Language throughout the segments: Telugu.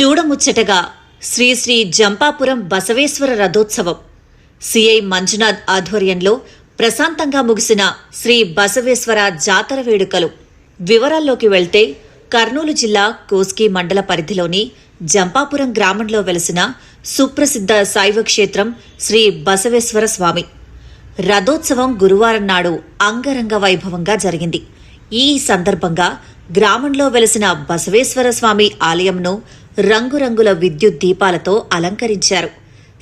చూడముచ్చటగా శ్రీ శ్రీ జంపాపురం బసవేశ్వర రథోత్సవం సిఐ మంజునాథ్ ఆధ్వర్యంలో ప్రశాంతంగా ముగిసిన శ్రీ బసవేశ్వర జాతర వేడుకలు. వివరాల్లోకి వెళ్తే కర్నూలు జిల్లా కోస్గి మండల పరిధిలోని జంపాపురం గ్రామంలో వెలసిన సుప్రసిద్ధ శైవ క్షేత్రం శ్రీ బసవేశ్వర స్వామి రథోత్సవం గురువారం నాడు అంగరంగ వైభవంగా జరిగింది. ఈ సందర్భంగా గ్రామంలో వెలసిన బసవేశ్వర స్వామి ఆలయంను రంగురంగుల విద్యుత్ దీపాలతో అలంకరించారు.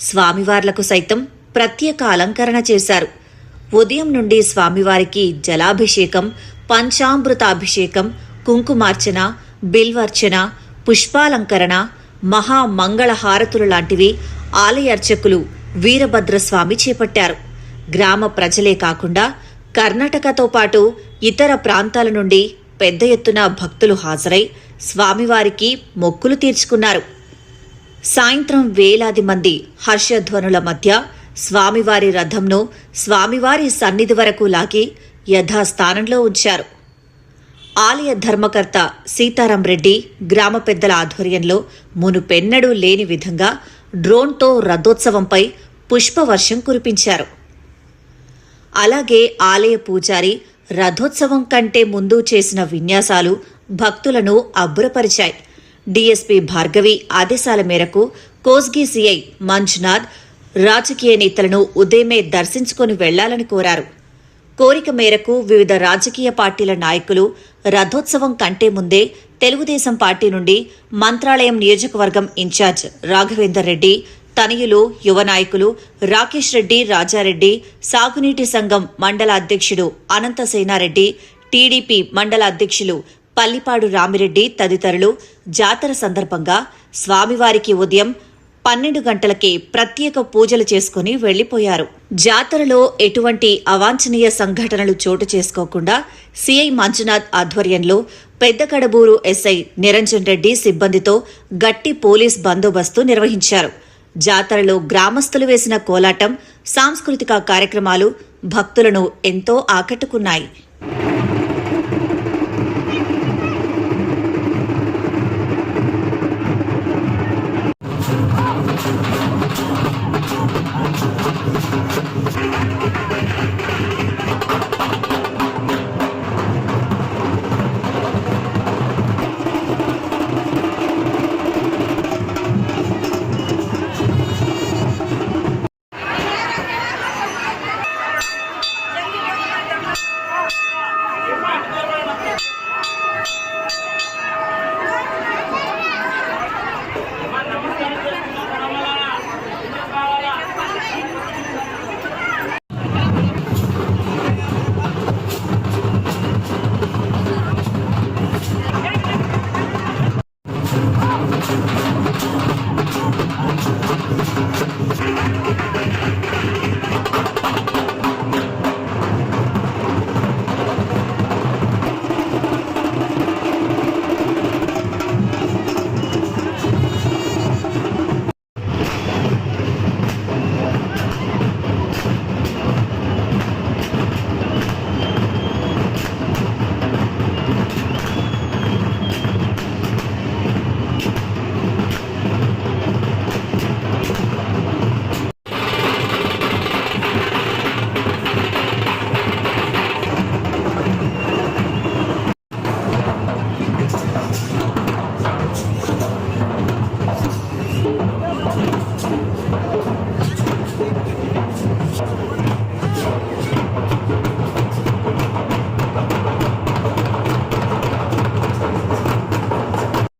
స్వామివార్లకు సైతం ప్రత్యేక అలంకరణ చేశారు. ఉదయం నుండి స్వామివారికి జలాభిషేకం, పంచామృతాభిషేకం, కుంకుమార్చన, బిల్వార్చన, పుష్పాలంకరణ, మహామంగళహారతులు లాంటివి ఆలయ అర్చకులు వీరభద్రస్వామి చేపట్టారు. గ్రామ ప్రజలే కాకుండా కర్ణాటకతో పాటు ఇతర ప్రాంతాల నుండి పెద్ద ఎత్తున భక్తులు హాజరై స్వామివారికి మొక్కులు తీర్చుకున్నారు. సాయంత్రం వేలాది మంది హర్షధ్వనుల మధ్య స్వామివారి రథంను స్వామివారి సన్నిధి వరకు లాగి యథాస్థానంలో ఉంచారు. ఆలయ ధర్మకర్త సీతారాం రెడ్డి గ్రామ పెద్దల ఆధ్వర్యంలో మునుపెన్నడూ లేని విధంగా డ్రోన్తో రథోత్సవంపై పుష్పవర్షం కురిపించారు. అలాగే ఆలయ పూజారి రథోత్సవం కంటే ముందు చేసిన విన్యాసాలు భక్తులను అబ్బురపరిచాయి. డీఎస్పీ భార్గవి ఆదేశాల మేరకు కోస్గి సిఐ మంజునాథ్ రాజకీయ నేతలను ఉదయమే దర్శించుకొని వెళ్లాలని కోరారు. కోరిక మేరకు వివిధ రాజకీయ పార్టీల నాయకులు రథోత్సవం కంటే ముందే తెలుగుదేశం పార్టీ నుండి మంత్రాలయం నియోజకవర్గం ఇన్ఛార్జ్ రాఘవేందర్ రెడ్డి, తనయులు యువ నాయకులు రాకేష్ రెడ్డి, రాజారెడ్డి, సాగునీటి సంఘం మండల అధ్యక్షుడు అనంతసేనారెడ్డి, టీడీపీ మండల అధ్యక్షులు పల్లిపాడు రామిరెడ్డి తదితరులు జాతర సందర్భంగా స్వామివారికి ఉదయం 12 గంటలకే ప్రత్యేక పూజలు చేసుకుని వెళ్లిపోయారు. జాతరలో ఎటువంటి అవాంఛనీయ సంఘటనలు చోటు చేసుకోకుండా సిఐ మంజునాథ్ ఆధ్వర్యంలో పెద్దకడబూరు ఎస్ఐ నిరంజన్ రెడ్డి సిబ్బందితో గట్టి పోలీస్ బందోబస్తు నిర్వహించారు. జాతరలో గ్రామస్తులు వేసిన కోలాటం, సాంస్కృతిక కార్యక్రమాలు భక్తులను ఎంతో ఆకట్టుకున్నాయి.